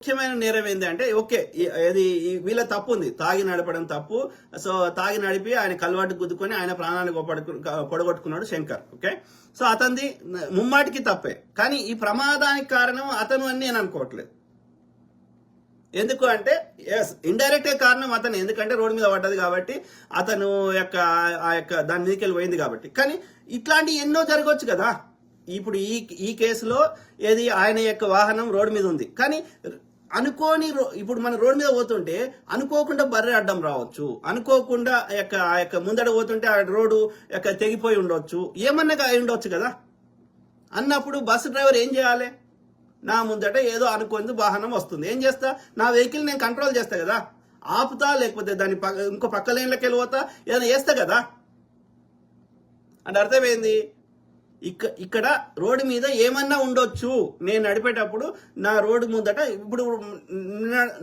ముఖ్యమైన నేరం ఏంది అంటే ఓకే ఇది వీళ్ళ తప్పు ఉంది, తాగి నడపడం తప్పు. సో తాగి నడిపి ఆయన కలవాటు గుద్దుకొని ఆయన ప్రాణాన్ని పొడగొట్టుకున్నాడు శంకర్. ఓకే, సో అతనిది ముమ్మాటికి తప్పే. కానీ ఈ ప్రమాదానికి కారణం అతను అని నేను అనుకోవట్లేదు. ఎందుకు అంటే ఇండైరెక్ట్ గా కారణం అతను, ఎందుకంటే రోడ్డు మీద పడ్డది కాబట్టి అతను దాని మీదకి వెళ్ళి పోయింది కాబట్టి. కానీ ఇట్లాంటి ఎన్నో జరగవచ్చు కదా. ఇప్పుడు ఈ కేసులో ఏది ఆయన యొక్క వాహనం రోడ్డు మీద ఉంది, కానీ అనుకోని ఇప్పుడు మన రోడ్డు మీద పోతుంటే అనుకోకుండా బర్రె అడ్డం రావచ్చు, అనుకోకుండా ఆ యొక్క ముందడ పోతుంటే ఆ రోడ్డు తెగిపోయి ఉండొచ్చు, ఏమన్నా అయి ఉండొచ్చు కదా. అన్నప్పుడు బస్సు డ్రైవర్ ఏం చేయాలి? నా ముందట ఏదో అనుకోని వాహనం వస్తుంది, ఏం చేస్తా? నా వెహికల్ నేను కంట్రోల్ చేస్తా కదా, ఆపుతా, లేకపోతే దాని ఇంకో పక్క లైన్లోకి వెళ్ళిపోతా, ఏదైనా చేస్తా కదా. అంటే అర్థమైంది, ఇక్కడ రోడ్డు మీద ఏమన్నా ఉండొచ్చు. నేను నడిపేటప్పుడు నా రోడ్డు ముందట ఇప్పుడు